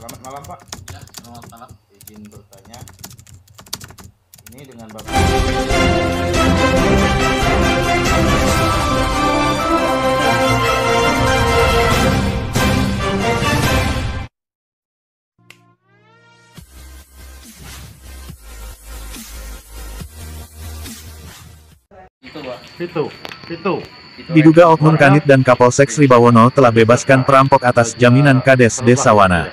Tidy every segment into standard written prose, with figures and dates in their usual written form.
Selamat malam Pak. Ya, selamat malam. Izin bertanya, ini dengan Bapak Itu, Pak. Pitu. Diduga Oknum Kanit dan Kapolsek Sribawono telah bebaskan perampok atas jaminan Kades Desa Wana.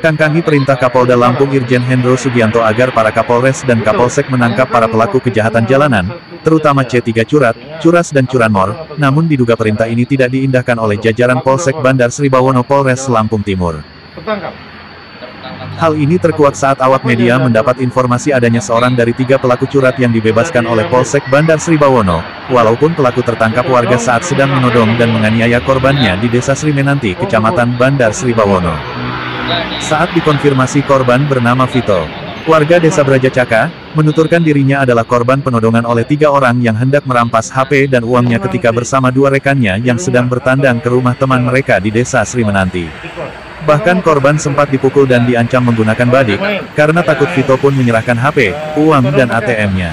Kangkangi perintah Kapolda Lampung Irjen Hendro Sugianto agar para Kapolres dan Kapolsek menangkap para pelaku kejahatan jalanan, terutama C3 Curat, Curas dan Curanmor, namun diduga perintah ini tidak diindahkan oleh jajaran Polsek Bandar Sribawono Polres Lampung Timur. Hal ini terkuak saat awak media mendapat informasi adanya seorang dari 3 pelaku curat yang dibebaskan oleh Polsek Bandar Sribawono, walaupun pelaku tertangkap warga saat sedang menodong dan menganiaya korbannya di Desa Srimenanti, Kecamatan Bandar Sribawono. Saat dikonfirmasi korban bernama Vito, warga Desa Brajacaka, menuturkan dirinya adalah korban penodongan oleh 3 orang yang hendak merampas HP dan uangnya ketika bersama 2 rekannya yang sedang bertandang ke rumah teman mereka di Desa Srimenanti. Bahkan korban sempat dipukul dan diancam menggunakan badik, karena takut Vito pun menyerahkan HP, uang dan ATM-nya.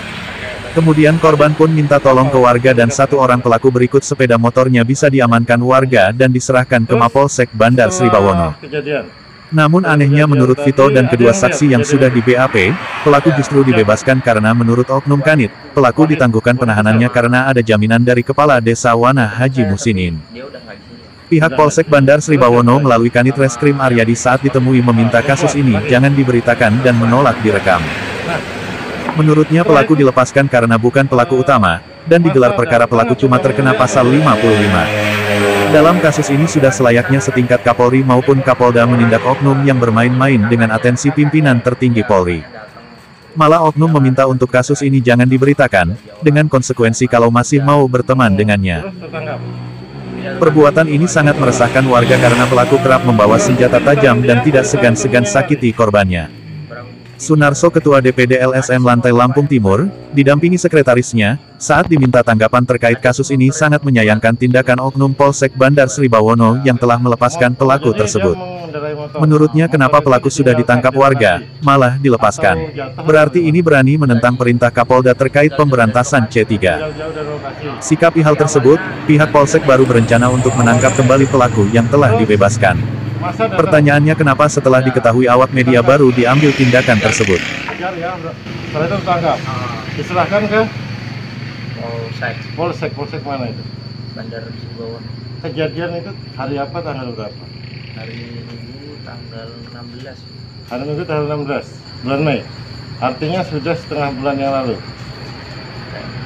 Kemudian korban pun minta tolong ke warga dan 1 orang pelaku berikut sepeda motornya bisa diamankan warga dan diserahkan ke Mapolsek Bandar Sribawono. Namun anehnya menurut Vito dan kedua saksi yang sudah di BAP, pelaku justru dibebaskan karena menurut Oknum Kanit, pelaku ditangguhkan penahanannya karena ada jaminan dari Kepala Desa Wana Haji Musinin. Pihak Polsek Bandar Sribawono melalui Kanit Reskrim Aryadi saat ditemui meminta kasus ini jangan diberitakan dan menolak direkam. Menurutnya pelaku dilepaskan karena bukan pelaku utama, dan digelar perkara pelaku cuma terkena pasal 55. Dalam kasus ini sudah selayaknya setingkat Kapolri maupun Kapolda menindak oknum yang bermain-main dengan atensi pimpinan tertinggi Polri. Malah oknum meminta untuk kasus ini jangan diberitakan, dengan konsekuensi kalau masih mau berteman dengannya. Perbuatan ini sangat meresahkan warga karena pelaku kerap membawa senjata tajam dan tidak segan-segan sakiti korbannya. Sunarso Ketua DPD LSM Lantai Lampung Timur, didampingi sekretarisnya, saat diminta tanggapan terkait kasus ini sangat menyayangkan tindakan Oknum Polsek Bandar Sribawono yang telah melepaskan pelaku tersebut. Menurutnya kenapa pelaku sudah ditangkap warga, malah dilepaskan. Berarti ini berani menentang perintah Kapolda terkait pemberantasan C3. Sikapi hal tersebut, pihak Polsek baru berencana untuk menangkap kembali pelaku yang telah dibebaskan. Pertanyaannya kenapa setelah diketahui awak media baru diambil tindakan tersebut. Setelah itu ditangkap, diserahkan ke Polsek mana itu? Bandar Sribawono. Kejadian itu hari apa, tanggal berapa? Hari Minggu tanggal 16. Hari Minggu tanggal 16, bulan Mei. Artinya sudah setengah bulan yang lalu.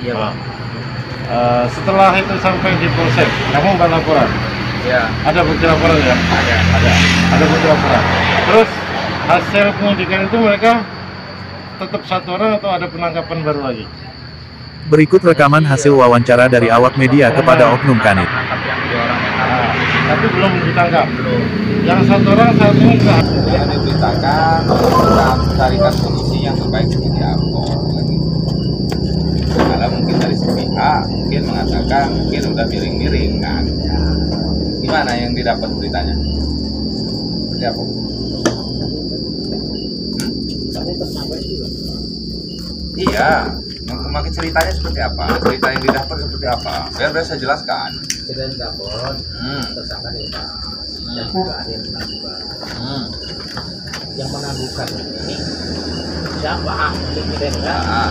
Iya, Pak. Setelah itu sampai di Polsek, kamu membuat laporan? Ya, Ada bukti laporan ya? Ada bukti laporan. Terus hasil penyidikan itu mereka tetap 1 orang atau ada penangkapan baru lagi? Berikut rekaman hasil wawancara dari awak media kepada Oknum Kanit. tangkap yang 2 orang yang Tapi belum ditangkap. belum. Yang 1 orang saat ini kita yang diberitakan kita carikan solusi yang terbaik seperti apa. Kalau mungkin dari sepihak mungkin mengatakan mungkin udah miring-miring kan. Gimana yang didapat beritanya? Seperti apa? Iya, makin ceritanya seperti apa? Cerita yang didapat seperti apa? Biar saya jelaskan. Sudah ditelepon, tersangka dilepas, dan juga ada yang menangguhkan. Yang menangguhkan ini siapa?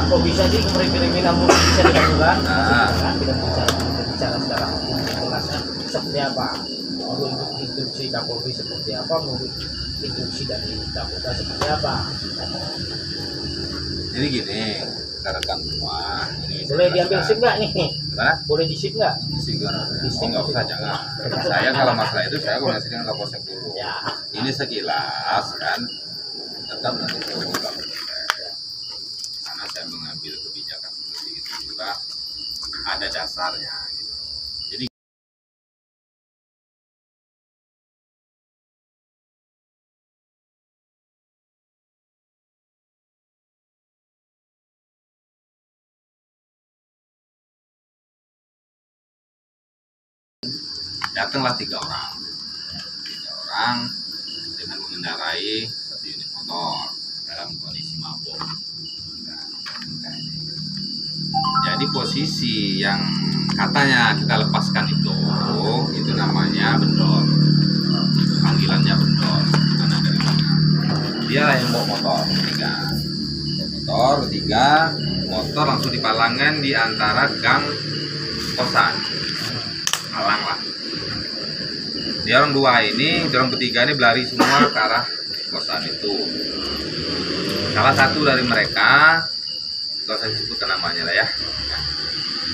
Kok bisa sih kriminal bisa dilakukan? Kita bicara secara hukum jelasnya seperti apa? Mau instruksi Kapolri seperti apa? Mau instruksi dari Kapolda seperti apa? Jadi gini, rekan semua. Boleh diambil SIM nggak nih? Gimana? Boleh di SIM nggak? Isi gimana? Oh nggak usah, jangan. Saya kalau masalah itu saya koordinasi dengan Kapolsek dulu. Ya. Ini sekilas kan, tetap nanti saya ungkap. Karena saya mengambil kebijakan seperti itu juga ada dasarnya. Gitu. Jadi datanglah 3 orang dengan mengendarai satu unit motor dalam kondisi mabuk. Jadi posisi yang katanya kita lepaskan itu namanya bendol. Panggilannya bendol. Mana dari mana? Dia lah yang bawa motor bertiga. Motor langsung dipalangkan di antara gang kosan. Palang lah. Dia orang bertiga ini berlari semua ke arah kosan itu. Salah satu dari mereka, gak usah disebutkan namanya lah ya.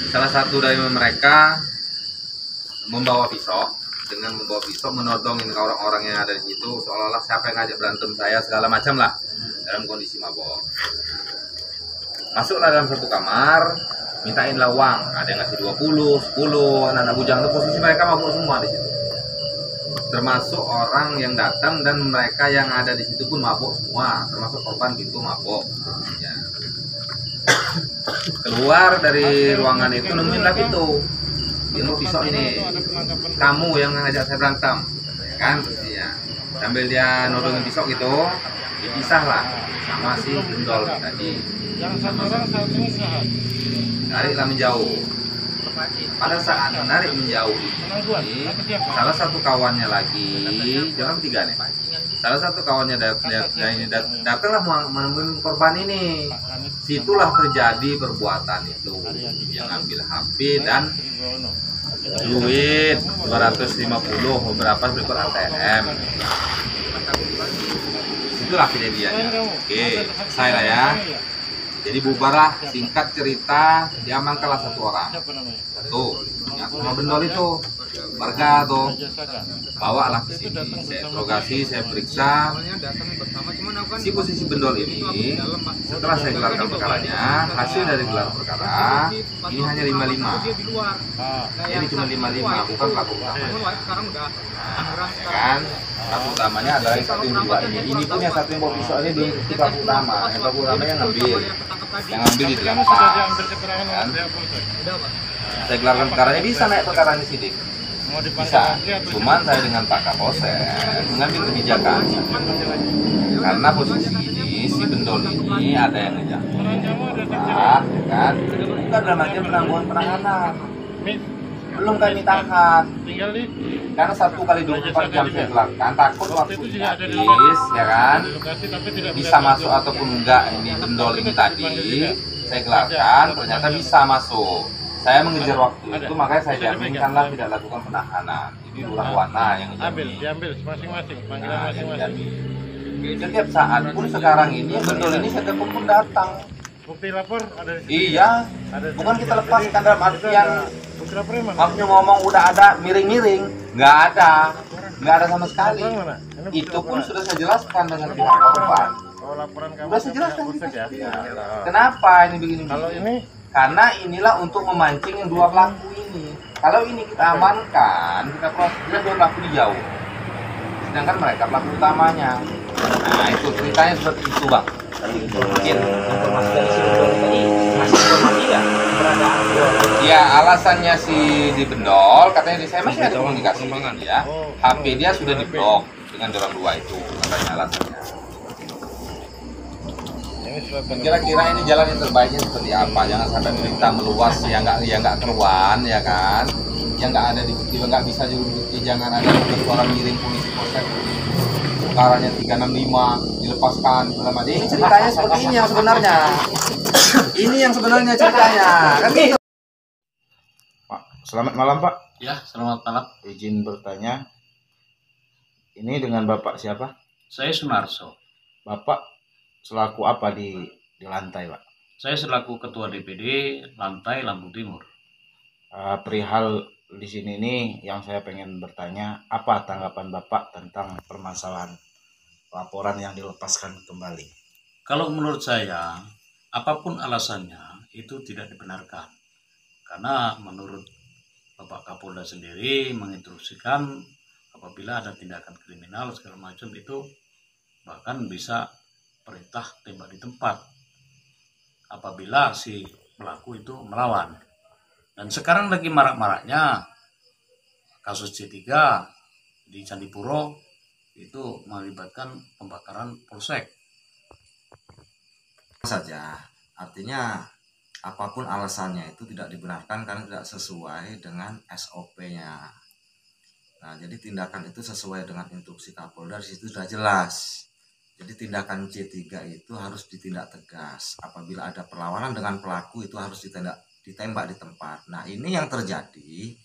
Salah satu dari mereka membawa pisau, menodongin ke orang-orang yang ada di situ, seolah-olah siapa yang ngajak berantem saya segala macam lah, dalam kondisi mabok. Masuklah dalam satu kamar, mintainlah uang, ada yang ngasih 20, 10, anak-anak bujang itu posisi mereka mabuk semua di situ. Termasuk orang yang datang dan mereka yang ada di situ pun mabuk semua, termasuk korban itu mabuk. Ya. Keluar dari ruangan itu nemuin lagi tuh, ilmu pisau ini, kamu yang ngajak saya berantem, ya kan pastinya. Sambil dia nodongin pisau gitu, dipisah lah sama si bendol tadi. Tariklah menjauh. Pada saat menarik menjauh ini, salah satu kawannya lagi, jangan tiga nih. Salah satu kawannya datanglah menemukan korban ini. Situlah terjadi perbuatan itu. Yang ambil HP dan duit 250, beberapa berikut ATM. Situlah kejadiannya. Oke, selesai lah ya. Jadi bubarlah, singkat cerita, diamankanlah satu orang. Tuh, yang sama bendol itu, warga tuh, bawalah ke sini. Saya interogasi, saya periksa. Si posisi bendol ini, setelah saya gelarkan perkaranya, hasil dari gelar perkara, ini hanya 55. Ini cuma 55, bukan pelaku utama. Nah, ya kan? Pelaku utamanya adalah yang satu yang dua ini. Ini pun yang satu yang bawa pisau ini belum bukti pelaku utama. Yang pelaku utama yang ngambil di dalam tas. Kan? Saya gelarkan perkaranya, bisa naik perkaranya sidik. Bisa. Cuman saya dengan Pak Kapolsek mengambil kebijakan. Karena posisi ini si bendol ini ada yang ngejak. Kan? Bukan dalam artian penangguhan penahanan. Belum kami tahan. Karena 1 kali 24 jam saya gelarkan, takut waktunya habis, ya kan? Bisa masuk ataupun enggak ini bendol ini tadi, saya gelarkan, ternyata bisa masuk. Saya mengejar waktu itu, makanya saya jaminkanlah tidak lakukan penahanan. Ini lurah warna yang diambil masing-masing, panggilan masing-masing. Setiap saat pun sekarang ini bendol ini setiap pun datang. Bukti lapor ada di sini. Iya, bukan kita lepaskan dalam artian maksudnya ngomong udah ada miring-miring, nggak ada sama sekali. Itu pun sudah saya jelaskan dengan pihak korban. Sudah saya jelaskan. Ya. Kenapa ini begini? Kalau ini? Karena inilah untuk memancing yang dua pelaku ini. Kalau ini kita amankan, kita proses dua pelaku dijauh. Sedangkan mereka pelaku utamanya. Nah itu ceritanya seperti itu bang. Mungkin informasi dari si bendol tadi masih informasi nggak keberadaan? Ya alasannya si di bendol katanya saya masih ada komunikasi dengan dia. HP dia sudah diblok dengan orang dua itu katanya alasannya. Kira-kira ini jalan yang terbaiknya seperti apa? Jangan sampai berita meluas yang nggak keruan ya kan? Yang nggak ada di bukti nggak bisa dibukti. Jangan ada suara miring polisi polsek. Perkaranya 365 dilepaskan selama ini ceritanya seperti ini yang sebenarnya. Ini yang sebenarnya ceritanya kan gitu. Pak, selamat malam Pak. Ya, selamat malam. Izin bertanya, ini dengan Bapak siapa? Saya Sunarso. Bapak selaku apa di lantai Pak? Saya selaku Ketua DPD Lantai Lampung Timur. Perihal di sini nih yang saya pengen bertanya, apa tanggapan Bapak tentang permasalahan laporan yang dilepaskan kembali? Kalau menurut saya, apapun alasannya itu tidak dibenarkan. Karena menurut Bapak Kapolda sendiri menginstruksikan apabila ada tindakan kriminal segala macam itu bahkan bisa perintah tembak di tempat apabila si pelaku itu melawan. Dan sekarang lagi marak-maraknya kasus C3 di Candipuro itu melibatkan pembakaran polsek. Saja, artinya apapun alasannya itu tidak dibenarkan karena tidak sesuai dengan SOP-nya. Nah, jadi tindakan itu sesuai dengan instruksi Kapolda, di situ sudah jelas. Jadi tindakan C3 itu harus ditindak tegas. Apabila ada perlawanan dengan pelaku itu harus ditembak di tempat. Nah, ini yang terjadi.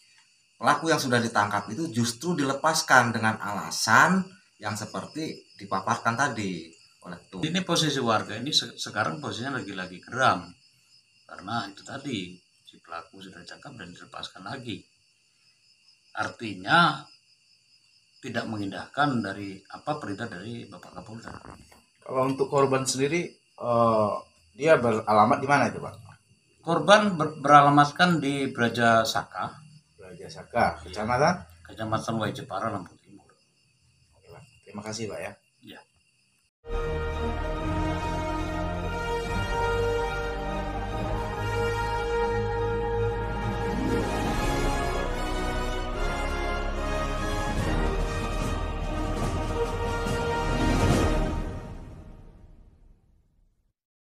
Pelaku yang sudah ditangkap itu justru dilepaskan dengan alasan yang seperti dipaparkan tadi oleh itu. Ini posisi warga ini sekarang posisinya lagi-lagi geram. Karena itu tadi, si pelaku sudah ditangkap dan dilepaskan lagi. Artinya tidak mengindahkan dari perintah dari Bapak Kapolda. Kalau untuk korban sendiri, dia beralamat di mana itu, Pak? Korban beralamatkan di Braja Saka, Kecamatan? Kecamatan Wai Jepara, Lampung Timur. Oke, Pak. Terima kasih, Pak ya. Ya.